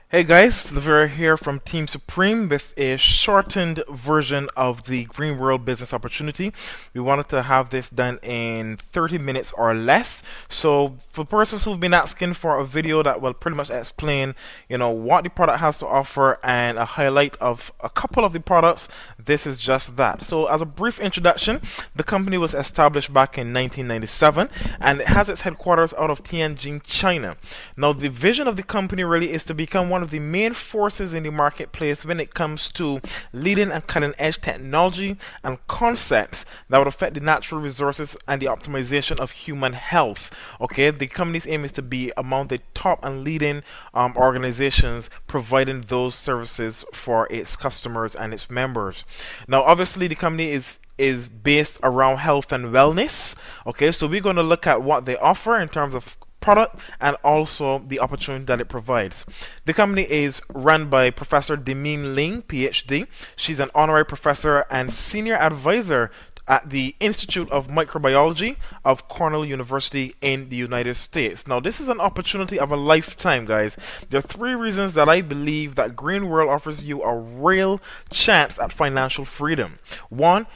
Hey guys, Vigueur here from Team Supreme with a shortened version of the Green World Business Opportunity. We wanted to have this done in 30 minutes or less. So for persons who've been asking for a video that will pretty much explain, what the product has to offer and a highlight of a couple of the products, this is just that. So as a brief introduction, the company was established back in 1997 and it has its headquarters out of Tianjin, China. Now the vision of the company really is to become one of the main forces in the marketplace when it comes to leading and cutting edge technology and concepts that would affect the natural resources and the optimization of human health. Okay, the company's aim is to be among the top and leading organizations providing those services for its customers and its members. Now, obviously, the company is based around health and wellness. Okay, so we're going to look at what they offer in terms of product and also the opportunity that it provides. The company is run by Professor Demin Ling, PhD. She's an honorary professor and senior advisor at the Institute of Microbiology of Cornell University in the United States. Now, this is an opportunity of a lifetime, guys. There are three reasons that I believe that Green World offers you a real chance at financial freedom. One,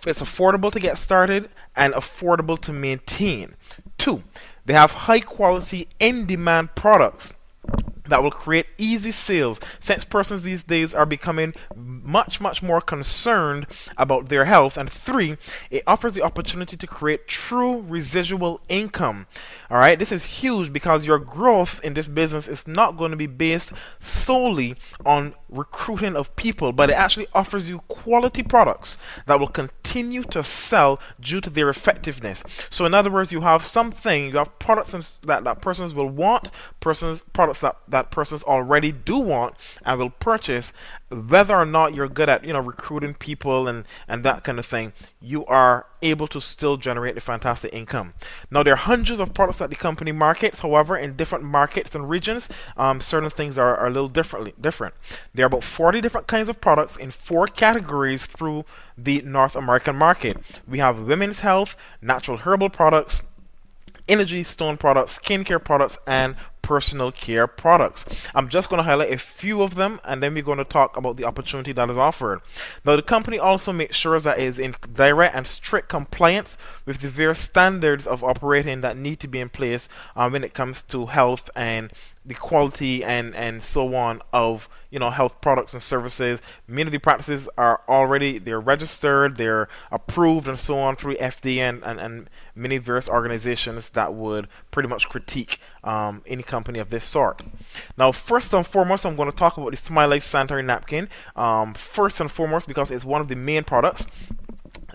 it's affordable to get started and affordable to maintain. Two, they have high quality, in demand products that will create easy sales, since persons these days are becoming much more concerned about their health. And three, it offers the opportunity to create true residual income. All right, this is huge because your growth in this business is not going to be based solely on recruiting of people, but it actually offers you quality products that will continue to sell due to their effectiveness. So in other words, you have products that persons will want, products that persons already do want and will purchase. Whether or not you're good at recruiting people and that kind of thing, you are able to still generate a fantastic income. Now, there are hundreds of products that the company markets. However, in different markets and regions, certain things are a little different. There are about 40 different kinds of products in 4 categories through the North American market. We have women's health, natural herbal products, energy stone products, skincare products, and personal care products. I'm just going to highlight a few of them and then we're going to talk about the opportunity that is offered. Now, the company also makes sure that it is in direct and strict compliance with the various standards of operating that need to be in place when it comes to health and the quality and so on of health products and services. Many of the practices are they're registered, they're approved and so on through FDA and many various organizations that would pretty much critique any company of this sort. Now, first and foremost, I'm going to talk about the Smile Life sanitary napkin. First and foremost, because it's one of the main products.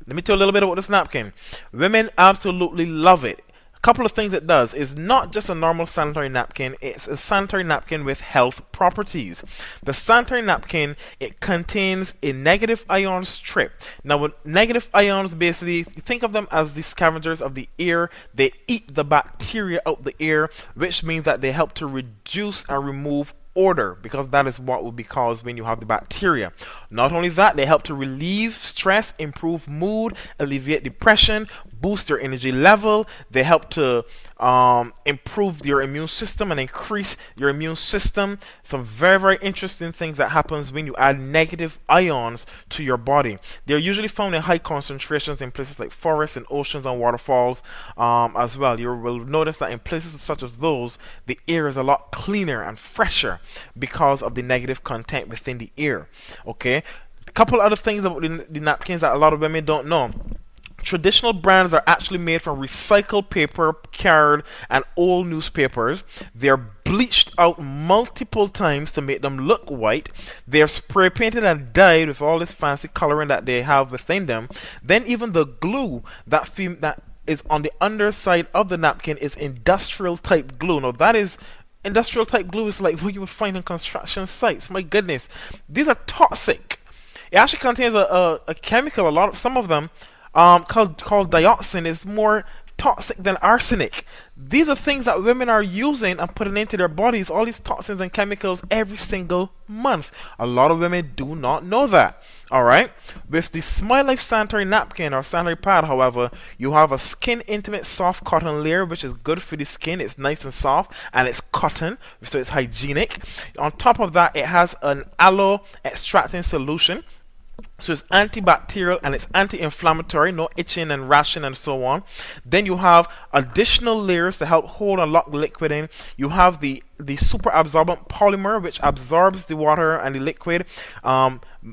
Let me tell you a little bit about this napkin. Women absolutely love it. A couple of things it does is not just a normal sanitary napkin, it's a sanitary napkin with health properties. The sanitary napkin, it contains a negative ion strip. Now, with negative ions, basically think of them as the scavengers of the air. They eat the bacteria out the air, which means that they help to reduce and remove odor, because that is what will be caused when you have the bacteria. Not only that, they help to relieve stress, improve mood, alleviate depression, boost your energy level. They help to improve your immune system and increase your immune system. Some very interesting things that happens when you add negative ions to your body. They're usually found in high concentrations in places like forests and oceans and waterfalls as well. You will notice that in places such as those, the air is a lot cleaner and fresher because of the negative content within the air. Okay, a couple other things about the napkins that a lot of women don't know. Traditional brands are actually made from recycled paper, card, and old newspapers. They're bleached out multiple times to make them look white. They're spray painted and dyed with all this fancy coloring that they have within them. Then even the glue that is on the underside of the napkin is industrial type glue. Now, that is industrial type glue is like what you would find in construction sites. My goodness, these are toxic. It actually contains a chemical. Some of them called dioxin is more toxic than arsenic. These are things that women are using and putting into their bodies, all these toxins and chemicals every single month. A lot of women do not know that. Alright? With the Smile Life sanitary napkin or sanitary pad, however, you have a skin intimate soft cotton layer, which is good for the skin. It's nice and soft, and it's cotton, so it's hygienic. On top of that, it has an aloe extracting solution. So it's antibacterial and it's anti-inflammatory, no itching and rashing and so on. Then you have additional layers to help hold and lock the liquid in. You have the super absorbent polymer, which absorbs the water and the liquid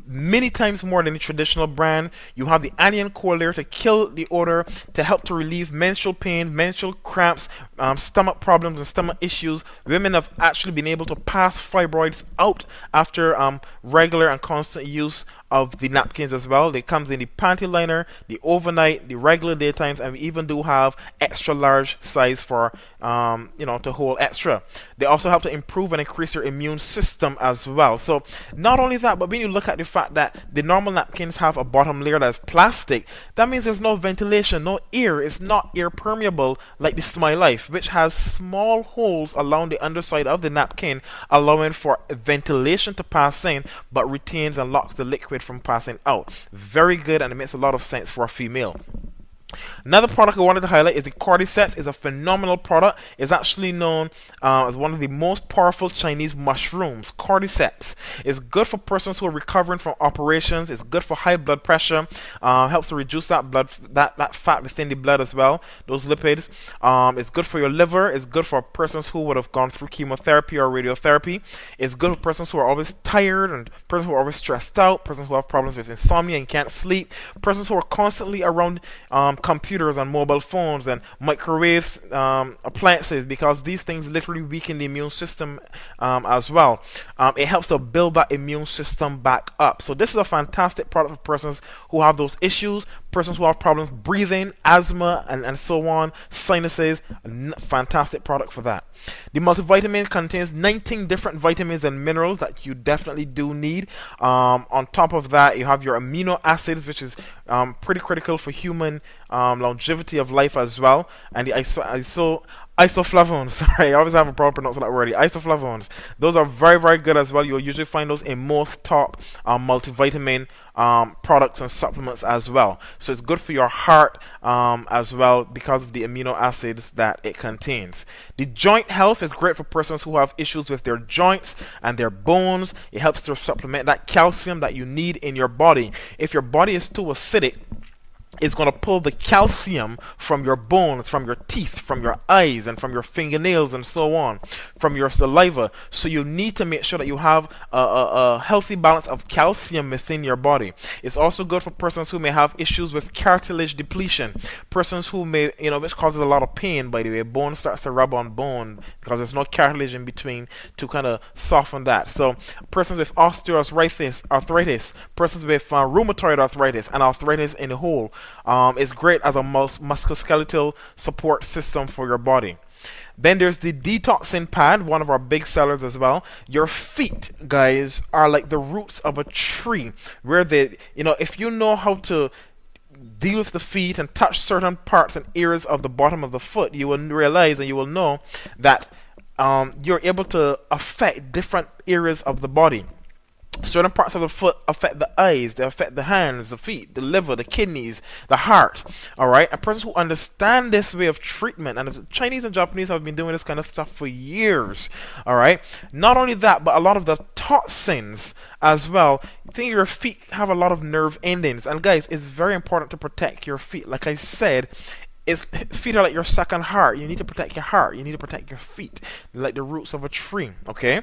many times more than the traditional brand. You have the anion core layer to kill the odor, to help to relieve menstrual pain, menstrual cramps, stomach problems and stomach issues. Women have actually been able to pass fibroids out after regular and constant use of the napkins as well. They comes in the panty liner, the overnight, the regular daytimes, and we even do have extra large size for to hold extra. They also help to improve and increase your immune system as well. So not only that, but when you look at the fact that the normal napkins have a bottom layer that is plastic, that means there's no ventilation, no air. It's not air permeable like the Smile Life, which has small holes along the underside of the napkin, allowing for ventilation to pass in, but retains and locks the liquid from passing out. Very good, and it makes a lot of sense for a female. Another product I wanted to highlight is the cordyceps. It's a phenomenal product. It's actually known as one of the most powerful Chinese mushrooms. Cordyceps is good for persons who are recovering from operations. It's good for high blood pressure. Helps to reduce that fat within the blood as well. Those lipids. It's good for your liver. It's good for persons who would have gone through chemotherapy or radiotherapy. It's good for persons who are always tired and persons who are always stressed out. Persons who have problems with insomnia and can't sleep. Persons who are constantly around computers and mobile phones and microwaves, appliances, because these things literally weaken the immune system as well. It helps to build that immune system back up. So this is a fantastic product for persons who have those issues, persons who have problems breathing, asthma, and so on, sinuses. Fantastic product for that. The multivitamin contains 19 different vitamins and minerals that you definitely do need. On top of that, you have your amino acids, which is pretty critical for human longevity of life as well, and the isoflavones. Sorry, I always have a problem pronouncing that word. The isoflavones, those are very, very good as well. You'll usually find those in most top multivitamin products and supplements as well. So it's good for your heart as well because of the amino acids that it contains. The joint health is great for persons who have issues with their joints and their bones. It helps to supplement that calcium that you need in your body. If your body is too acidic, it's going to pull the calcium from your bones, from your teeth, from your eyes, and from your fingernails, and so on, from your saliva. So you need to make sure that you have a healthy balance of calcium within your body. It's also good for persons who may have issues with cartilage depletion. Persons who may, which causes a lot of pain, by the way. Bone starts to rub on bone because there's no cartilage in between to kind of soften that. So persons with arthritis, persons with rheumatoid arthritis, and arthritis in the whole, is great as a musculoskeletal support system for your body. Then there's the detoxing pad, one of our big sellers as well. Your feet, guys, are like the roots of a tree, where if you know how to deal with the feet and touch certain parts and areas of the bottom of the foot, you will realize and you will know that you're able to affect different areas of the body. Certain parts of the foot affect the eyes, they affect the hands, the feet, the liver, the kidneys, the heart. Alright? And persons who understand this way of treatment, and the Chinese and Japanese have been doing this kind of stuff for years. Alright? Not only that, but a lot of the toxins as well. I think your feet have a lot of nerve endings. And guys, it's very important to protect your feet. Like I said, feet are like your second heart. You need to protect your heart. You need to protect your feet. They're like the roots of a tree. Okay?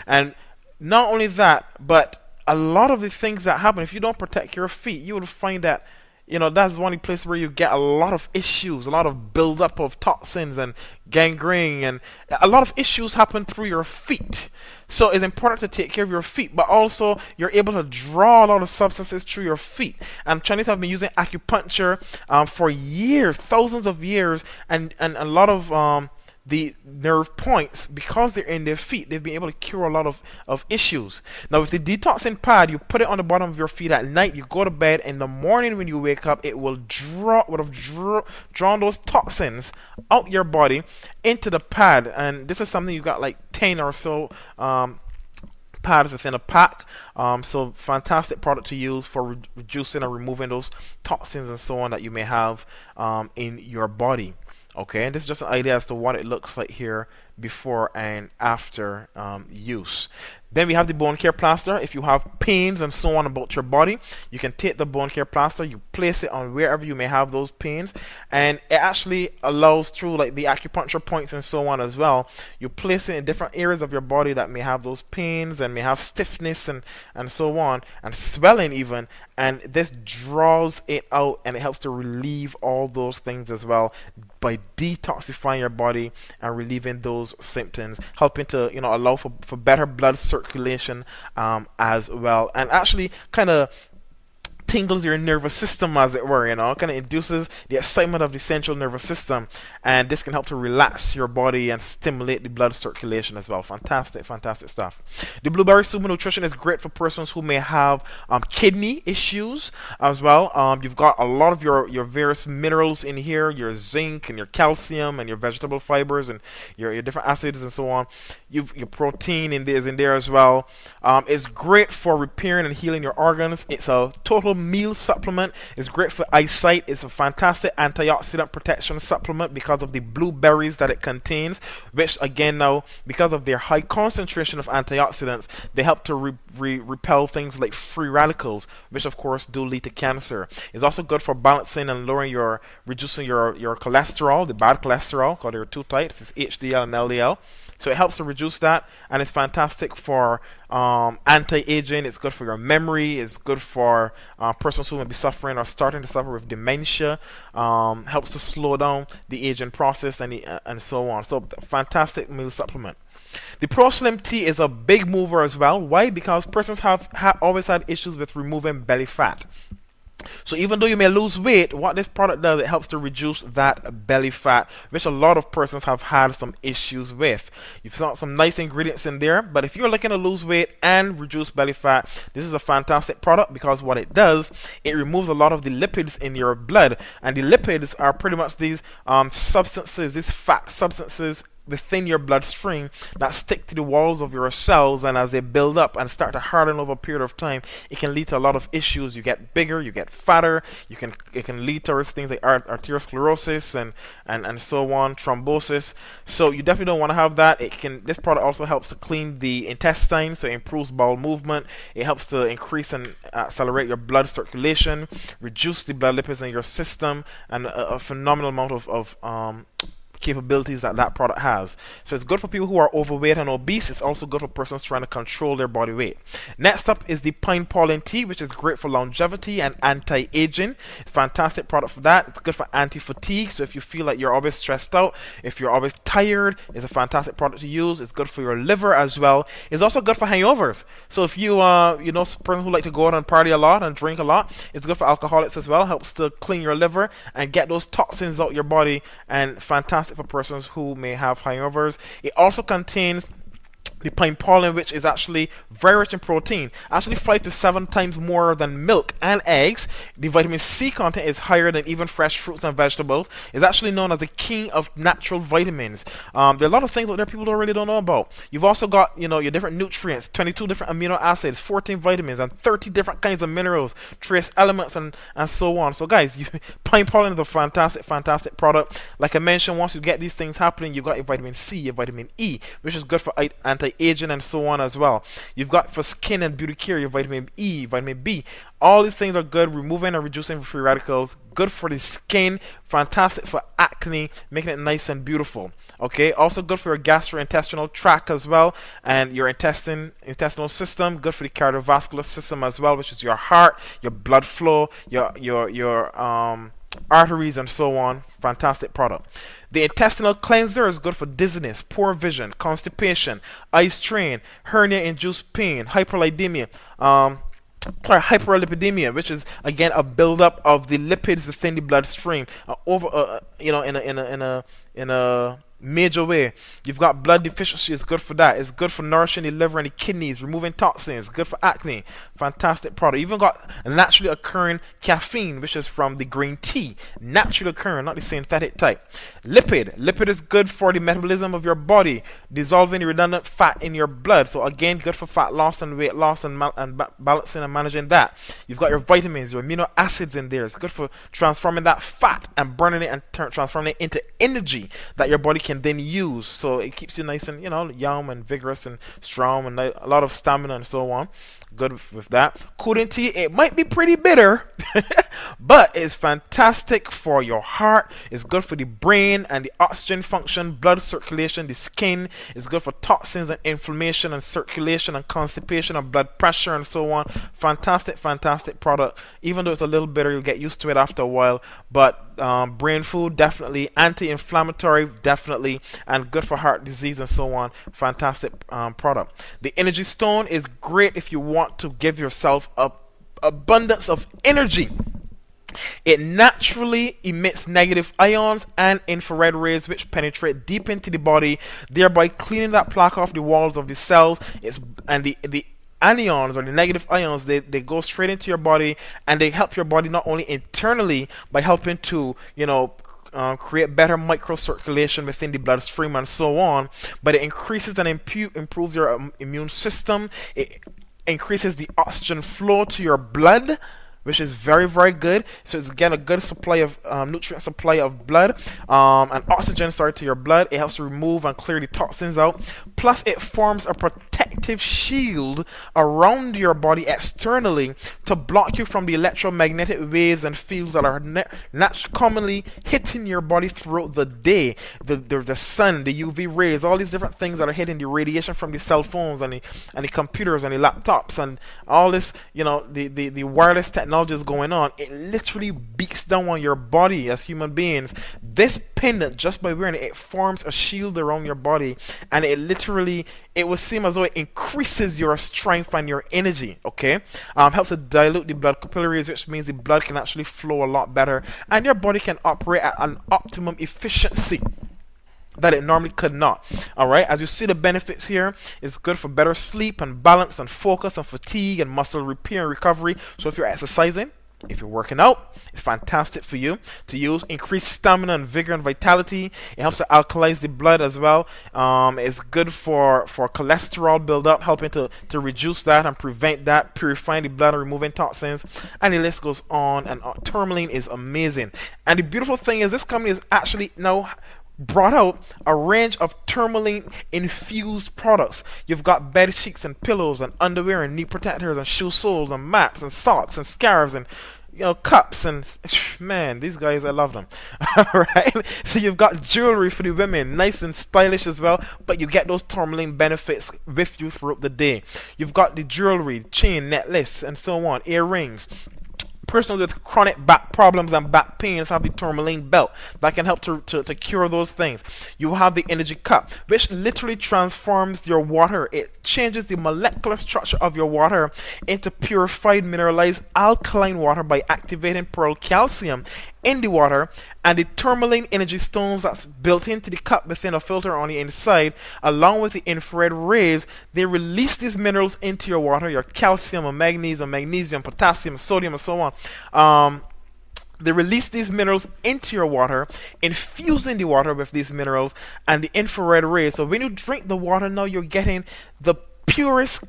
And not only that, but a lot of the things that happen, if you don't protect your feet, you will find that, that's one place where you get a lot of issues, a lot of buildup of toxins and gangrene, and a lot of issues happen through your feet. So it's important to take care of your feet, but also you're able to draw a lot of substances through your feet. And Chinese have been using acupuncture for years, thousands of years, and a lot of the nerve points, because they're in their feet, they've been able to cure a lot of issues. Now with the detoxing pad, you put it on the bottom of your feet at night, you go to bed, in the morning when you wake up, it will drawn those toxins out your body into the pad. And this is something you got like 10 or so pads within a pack. So fantastic product to use for reducing and removing those toxins and so on that you may have in your body. Okay, and this is just an idea as to what it looks like here before and after use. Then we have the bone care plaster. If you have pains and so on about your body, you can take the bone care plaster, you place it on wherever you may have those pains, and it actually allows, through like the acupuncture points and so on as well, you place it in different areas of your body that may have those pains and may have stiffness and so on, and swelling even, and this draws it out and it helps to relieve all those things as well by detoxifying your body and relieving those symptoms, helping to allow for better blood circulation as well, and actually kind of tingles your nervous system, as it were, kind of induces the excitement of the central nervous system, and this can help to relax your body and stimulate the blood circulation as well. Fantastic stuff. The blueberry super nutrition is great for persons who may have kidney issues as well. You've got a lot of your various minerals in here, your zinc and your calcium and your vegetable fibers and your different acids and so on. Your protein in there as well. It's great for repairing and healing your organs. It's a total meal supplement. It's great for eyesight. It's a fantastic antioxidant protection supplement because of the blueberries that it contains, which again, now because of their high concentration of antioxidants, they help to repel things like free radicals, which of course do lead to cancer. It's also good for balancing and reducing your cholesterol, the bad cholesterol, because there are two types. It's HDL and LDL. So it helps to reduce that, and it's fantastic for anti-aging. It's good for your memory. It's good for persons who may be suffering or starting to suffer with dementia. Helps to slow down the aging process and so on. So fantastic meal supplement. The Pro Slim Tea is a big mover as well. Why? Because persons have always had issues with removing belly fat. So even though you may lose weight, what this product does, it helps to reduce that belly fat, which a lot of persons have had some issues with. You've got some nice ingredients in there, but if you're looking to lose weight and reduce belly fat, this is a fantastic product, because what it does, it removes a lot of the lipids in your blood, and the lipids are pretty much these substances, these fat substances within your bloodstream that stick to the walls of your cells, and as they build up and start to harden over a period of time, it can lead to a lot of issues. You get bigger, you get fatter, it can lead towards things like arteriosclerosis and so on, thrombosis. So you definitely don't want to have that. This product also helps to clean the intestine, so it improves bowel movement. It helps to increase and accelerate your blood circulation, reduce the blood lipids in your system, and a phenomenal amount of capabilities that product has. So it's good for people who are overweight and obese. It's also good for persons trying to control their body weight. Next up is the pine pollen tea, which is great for longevity and anti-aging. It's a fantastic product for that. It's good for anti-fatigue. So if you feel like you're always stressed out, if you're always tired, it's a fantastic product to use. It's good for your liver as well. It's also good for hangovers. So if you person who like to go out and party a lot and drink a lot, it's good for alcoholics as well. Helps to clean your liver and get those toxins out your body, and fantastic for persons who may have hangovers. It also contains the pine pollen, which is actually very rich in protein, actually 5 to 7 times more than milk and eggs. The vitamin C content is higher than even fresh fruits and vegetables. It's actually known as the king of natural vitamins. There are a lot of things out there people don't know about. You've also got your different nutrients, 22 different amino acids, 14 vitamins, and 30 different kinds of minerals, trace elements, and so on. So guys, pine pollen is a fantastic product. Like I mentioned, once you get these things happening, you've got your vitamin C, your vitamin E, which is good for anti-aging and so on as well. You've got for skin and beauty care your vitamin E, vitamin B. All these things are good, removing and reducing free radicals. Good for the skin, fantastic for acne, making it nice and beautiful. Okay, also good for your gastrointestinal tract as well, and your intestinal system. Good for the cardiovascular system as well, which is your heart, your blood flow, your arteries and so on. Fantastic product. The intestinal cleanser is good for dizziness, poor vision, constipation, eye strain, hernia-induced pain, hyperlipidemia, which is again a buildup of the lipids within the bloodstream in a major way. You've got blood deficiency, it's good for that. It's good for nourishing the liver and the kidneys, removing toxins, good for acne. Fantastic product. Even got a naturally occurring caffeine, which is from the green tea. Naturally occurring, not the synthetic type. Lipid is good for the metabolism of your body, dissolving the redundant fat in your blood. So again, good for fat loss and weight loss and balancing and managing that. You've got your vitamins, your amino acids in there. It's good for transforming that fat and burning it and transforming it into energy that your body can then use. So it keeps you nice and, young and vigorous and strong and a lot of stamina and so on. Good with that. Cooling tea, it might be pretty bitter, but it's fantastic for your heart. It's good for the brain and the oxygen function, blood circulation, the skin. It's good for toxins and inflammation and circulation and constipation and blood pressure and so on. Fantastic, fantastic product. Even though it's a little bitter, you'll get used to it after a while. But brain food, definitely. Anti-inflammatory, definitely. And good for heart disease and so on. Fantastic product. The energy stone is great if you want to give yourself a abundance of energy. It naturally emits negative ions and infrared rays which penetrate deep into the body, thereby cleaning that plaque off the walls of the cells. And the anions, or the negative ions, they go straight into your body, and they help your body not only internally by helping to create better microcirculation within the bloodstream and so on, but it increases and improves your immune system. It increases the oxygen flow to your blood, which is very, very good. So it's again a good supply of nutrient supply of blood and oxygen, to your blood. It helps to remove and clear the toxins out. Plus, it forms a protective shield around your body externally to block you from the electromagnetic waves and fields that are commonly hitting your body throughout the day. The sun, the UV rays, all these different things that are hitting, the radiation from the cell phones and the computers and the laptops and all this, the wireless technology is going on. It literally beats down on your body as human beings. This pendant, just by wearing it, it forms a shield around your body, and it will seem as though it increases your strength and your energy. Okay, helps to dilute the blood capillaries, which means the blood can actually flow a lot better, and your body can operate at an optimum efficiency that it normally could not. Alright, as you see the benefits here, it's good for better sleep and balance and focus and fatigue and muscle repair and recovery. So if you're exercising, if you're working out, it's fantastic for you to use. Increase stamina and vigor and vitality. It helps to alkalize the blood as well. It's good for cholesterol buildup, helping to reduce that and prevent that, purifying the blood and removing toxins, and the list goes on and on. Tourmaline is amazing. And the beautiful thing is, this company is actually now brought out a range of tourmaline infused products. You've got bed sheets and pillows and underwear and knee protectors and shoe soles and mats and socks and scarves and cups, and man, these guys, I love them. Alright, so you've got jewelry for the women, nice and stylish as well, but you get those tourmaline benefits with you throughout the day. You've got the jewelry, chain, necklace, and so on, earrings. Persons with chronic back problems and back pains have the tourmaline belt that can help to cure those things. You have the energy cup, which literally transforms your water. It changes the molecular structure of your water into purified mineralized alkaline water by activating pearl calcium in the water, and the tourmaline energy stones that's built into the cup within a filter on the inside, along with the infrared rays, they release these minerals into your water, your calcium and magnesium, potassium, sodium, and so on. They release these minerals into your water, infusing the water with these minerals and the infrared rays. So when you drink the water, now you're getting the purest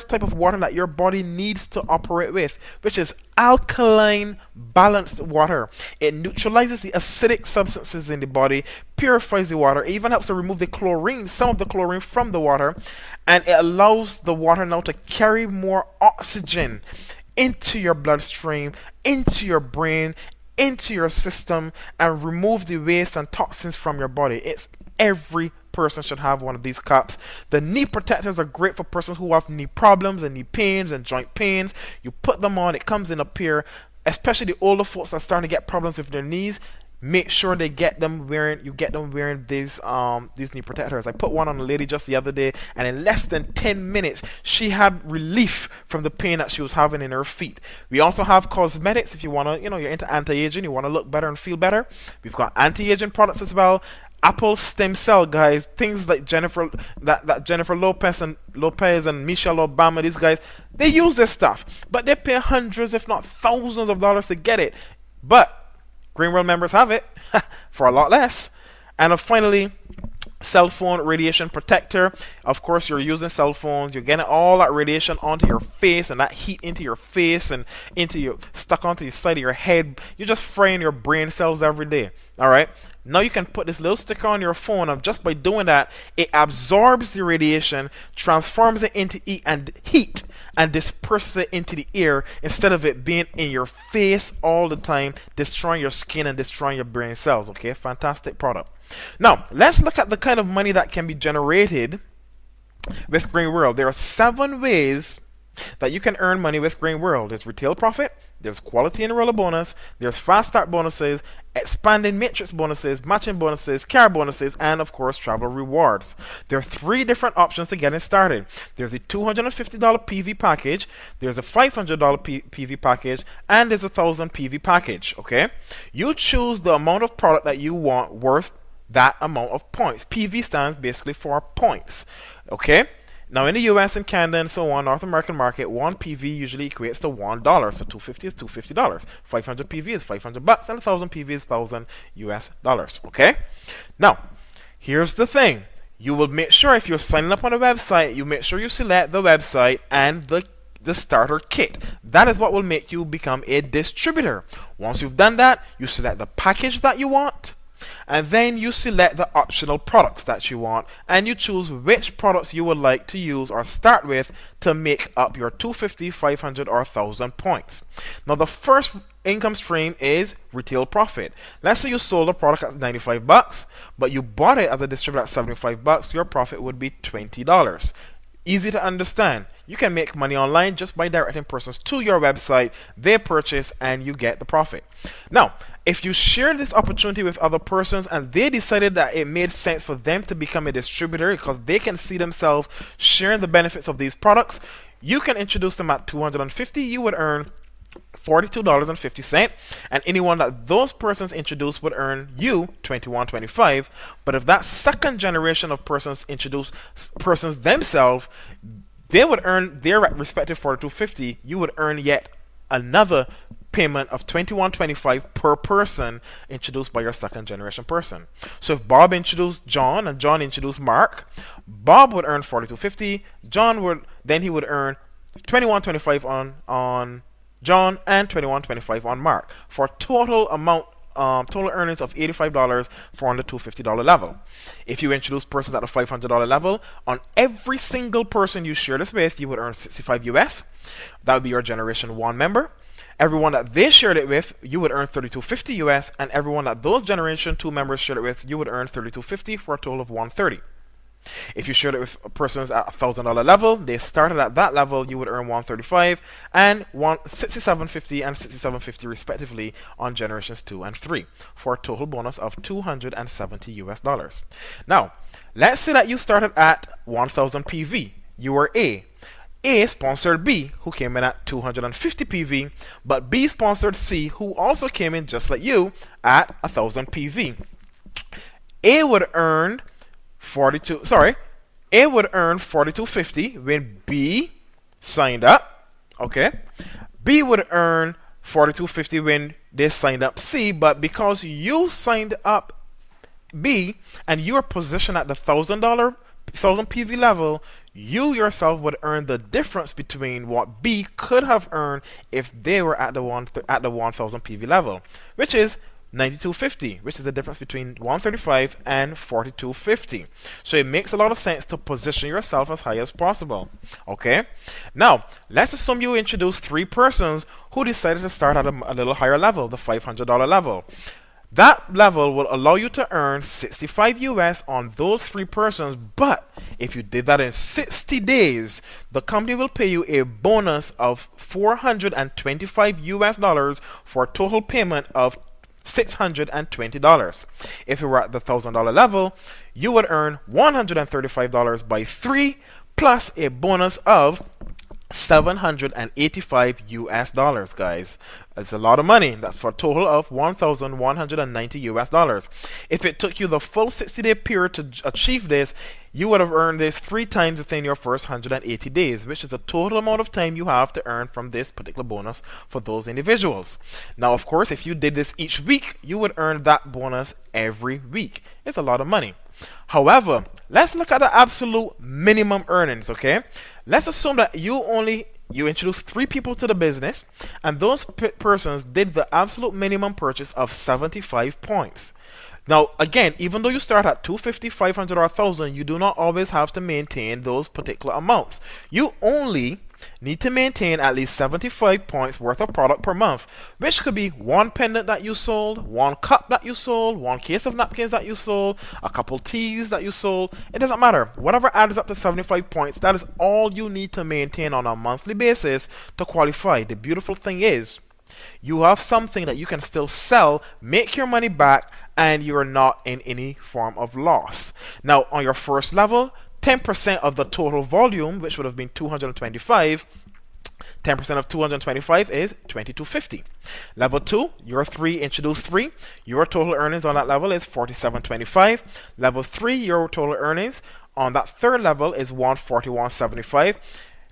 type of water that your body needs to operate with, which is alkaline, balanced water. It neutralizes the acidic substances in the body, purifies the water, it even helps to remove some of the chlorine from the water, and it allows the water now to carry more oxygen into your bloodstream, into your brain, into your system, and remove the waste and toxins from your body. Every person should have one of these cups. The knee protectors are great for persons who have knee problems and knee pains and joint pains. You put them on, it comes in a pair. Especially the older folks that are starting to get problems with their knees, make sure you get them wearing these knee protectors. I put one on a lady just the other day, and in less than 10 minutes she had relief from the pain that she was having in her feet. We also have cosmetics if you want to, you're into anti-aging, you want to look better and feel better. We've got anti-aging products as well. Apple stem cell guys, things like Jennifer Lopez and Michelle Obama, these guys, they use this stuff, but they pay hundreds, if not thousands of dollars to get it. But Green World members have it for a lot less. And finally, cell phone radiation protector. Of course, you're using cell phones, you're getting all that radiation onto your face and that heat into your face and stuck onto the side of your head. You're just frying your brain cells every day. All right. Now you can put this little sticker on your phone, and just by doing that, it absorbs the radiation, transforms it into heat, and disperses it into the air instead of it being in your face all the time, destroying your skin and destroying your brain cells. Okay, fantastic product. Now, let's look at the kind of money that can be generated with Green World. There are 7 ways that you can earn money with Green World. There's retail profit, there's quality enroller bonus, there's fast start bonuses, expanding matrix bonuses, matching bonuses, care bonuses, and of course travel rewards. There are 3 different options to getting started. There's the $250 PV package, there's a $500 PV package, and there's a $1,000 PV package. Okay, you choose the amount of product that you want worth that amount of points. PV stands basically for points. Okay. Now in the US and Canada and so on, North American market, 1 PV usually equates to $1. So 250 is $250. 500 PV is $500, and 1,000 PV is 1,000 US dollars. Okay? Now, here's the thing. You will make sure if you're signing up on a website, you make sure you select the website and the starter kit. That is what will make you become a distributor. Once you've done that, you select the package that you want, and then you select the optional products that you want, and you choose which products you would like to use or start with to make up your 250, 500, or 1,000 points. Now the first income stream is retail profit. Let's say you sold a product at $95, but you bought it as a distributor at $75, your profit would be $20. Easy to understand. You can make money online just by directing persons to your website, they purchase, and you get the profit. Now, if you share this opportunity with other persons and they decided that it made sense for them to become a distributor because they can see themselves sharing the benefits of these products, you can introduce them at $250. You would earn $42.50, and anyone that those persons introduce would earn you $21.25. But if that second generation of persons introduce persons themselves, they would earn their respective $42.50. You would earn yet another payment of $21.25 per person introduced by your second generation person. So if Bob introduced John and John introduced Mark, Bob would earn $42.50. John would earn $21.25 on John and $21.25 on Mark, for total earnings of $85 for on the $250 level. If you introduce persons at the $500 level, on every single person you share this with, you would earn $65 US. That would be your Generation 1 member. Everyone that they shared it with, you would earn $32.50 US, and everyone that those Generation 2 members shared it with, you would earn $32.50 for a total of $130. If you shared it with persons at $1,000 level, they started at that level, you would earn $135 and $67.50 and $67.50 respectively on generations 2 and 3 for a total bonus of $270 US. Now, let's say that you started at 1,000 PV. You were A. A sponsored B, who came in at 250 PV, but B sponsored C, who also came in just like you at 1,000 PV. A would earn $42.50 when B signed up. Okay, B would earn $42.50 when they signed up C, but because you signed up B and you are positioned at the $1,000 PV level, you yourself would earn the difference between what B could have earned if they were at the 1,000 PV level, which is $92.50, which is the difference between $135 and $42.50. So it makes a lot of sense to position yourself as high as possible. Okay, now let's assume you introduce 3 persons who decided to start at a little higher level, the $500 level. That level will allow you to earn $65 US on those 3 persons, but if you did that in 60 days, the company will pay you a bonus of $425 US for a total payment of $620. If you were at the $1,000 level, you would earn $135 by 3 plus a bonus of $785 US dollars, guys. It's a lot of money. That's for a total of $1,190 US dollars. If it took you the full 60-day period to achieve this, you would have earned this 3 times within your first 180 days, which is the total amount of time you have to earn from this particular bonus for those individuals. Now, of course, if you did this each week, you would earn that bonus every week. It's a lot of money. However, let's look at the absolute minimum earnings, okay? Let's assume that you introduced 3 people to the business, and those persons did the absolute minimum purchase of 75 points. Now, again, even though you start at 250, 500, or 1,000, you do not always have to maintain those particular amounts. You only need to maintain at least 75 points worth of product per month, which could be 1 pendant that you sold, 1 cup that you sold, 1 case of napkins that you sold, a couple teas that you sold. It doesn't matter. Whatever adds up to 75 points, that is all you need to maintain on a monthly basis to qualify. The beautiful thing is, you have something that you can still sell, make your money back, and you're not in any form of loss. Now, on your first level, 10% of the total volume, which would have been 225, 10% of 225 is 2250. Level 2, your 3 introduced 3. Your total earnings on that level is 4725. Level 3, your total earnings on that third level is 14175.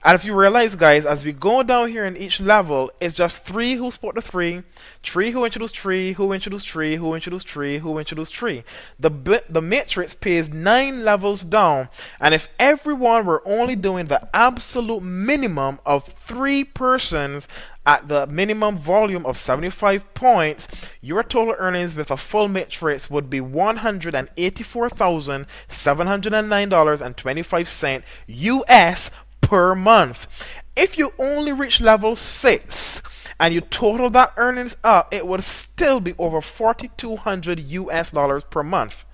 And if you realize, guys, as we go down here in each level, it's just 3 who spot the 3, 3 who introduced 3, who introduced 3, who introduced 3, who introduced 3. The matrix pays 9 levels down, and if everyone were only doing the absolute minimum of 3 persons at the minimum volume of 75 points, your total earnings with a full matrix would be $184,709.25 US per month. If you only reach level 6 and you total that earnings up, it would still be over 4,200 US dollars per month.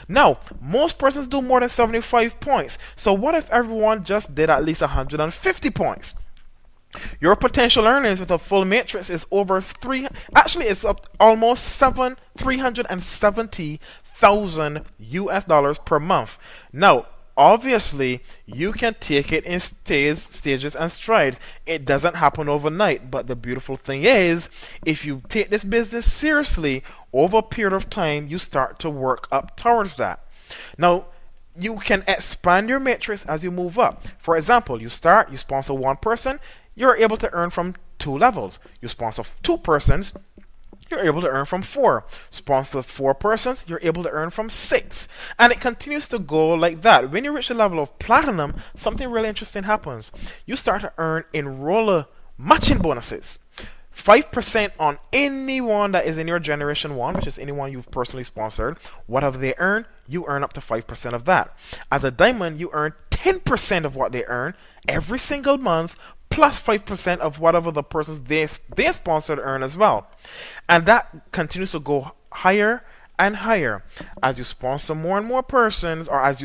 Now, most persons do more than 75 points. So what if everyone just did at least 150 points? Your potential earnings with a full matrix is over it's up almost 370,000 US dollars per month. Now, obviously, you can take it in stages and strides. It doesn't happen overnight, but the beautiful thing is, if you take this business seriously, over a period of time, you start to work up towards that. Now, you can expand your matrix as you move up. For example, you sponsor 1 person, you're able to earn from 2 levels. You sponsor 2 persons, you're able to earn from 4. Sponsor 4 persons, you're able to earn from 6. And it continues to go like that. When you reach the level of platinum, something really interesting happens. You start to earn enroller matching bonuses. 5% on anyone that is in your generation 1, which is anyone you've personally sponsored. Whatever they earn, you earn up to 5% of that. As a diamond, you earn 10% of what they earn every single month, plus 5% of whatever the persons they sponsored earn as well. And that continues to go higher and higher as you sponsor more and more persons, or as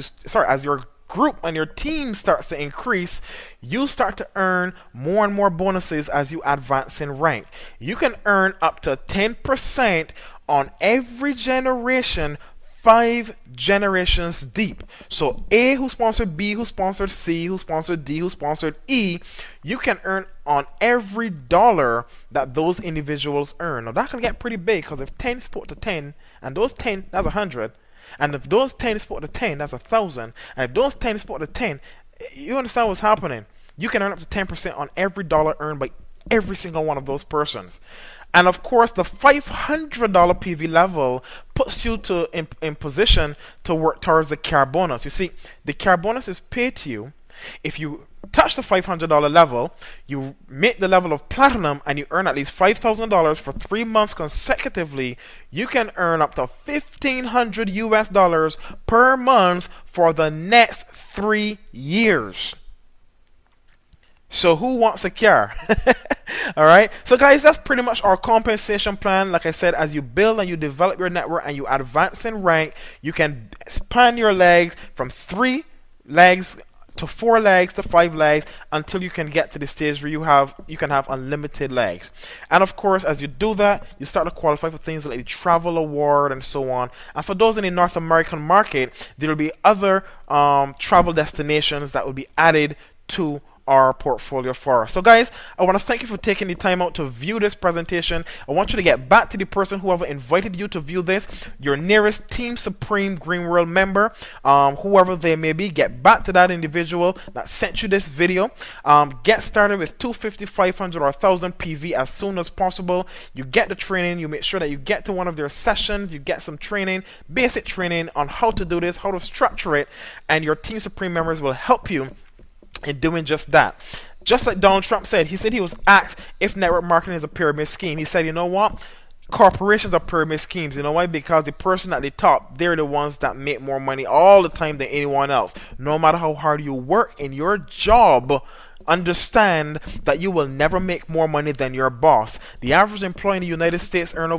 your group and your team starts to increase. You start to earn more and more bonuses as you advance in rank. You can earn up to 10% on every generation, 5 generations deep. So A who sponsored B, who sponsored C, who sponsored D, who sponsored E, you can earn on every dollar that those individuals earn. Now that can get pretty big, because if 10 split to 10, and those 10, that's 100, and if those 10 split to 10, that's 1,000, and if those 10 split to 10, you understand what's happening. You can earn up to 10% on every dollar earned by every single one of those persons. And of course, the $500 PV level puts you in position to work towards the CAR bonus. You see, the CAR bonus is paid to you if you touch the $500 level, you make the level of platinum, and you earn at least $5,000 for 3 months consecutively. You can earn up to $1,500 US dollars per month for the next 3 years. So who wants a car? Alright, so guys, that's pretty much our compensation plan. Like I said, as you build and you develop your network and you advance in rank, you can expand your legs from 3 legs to 4 legs to 5 legs until you can get to the stage where you can have unlimited legs. And of course, as you do that, you start to qualify for things like the travel award and so on. And for those in the North American market, there will be other travel destinations that will be added to our portfolio for us. So guys, I want to thank you for taking the time out to view this presentation. I want you to get back to the person who have invited you to view this, your nearest Team Supreme Green World member, whoever they may be. Get back to that individual that sent you this video. Get started with 250, 500, or 1000 PV as soon as possible. You get the training, you make sure that you get to one of their sessions, you get some training, basic training on how to do this, how to structure it, and your Team Supreme members will help you in doing just that. Just like Donald Trump said, he was asked if network marketing is a pyramid scheme. He said, you know what? Corporations are pyramid schemes. You know why? Because the person at the top, they're the ones that make more money all the time than anyone else. No matter how hard you work in your job, understand that you will never make more money than your boss. The average employee in the United States earned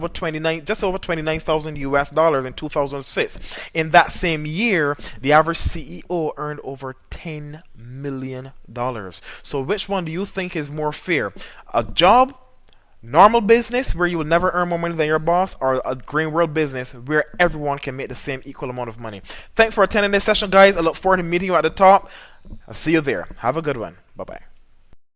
just over 29,000 US dollars in 2006. In that same year, the average CEO earned over $10 million. So which one do you think is more fair? A job, normal business where you will never earn more money than your boss, or a green world business where everyone can make the same equal amount of money? Thanks for attending this session, guys. I look forward to meeting you at the top. I'll see you there. Have a good one. Bye-bye.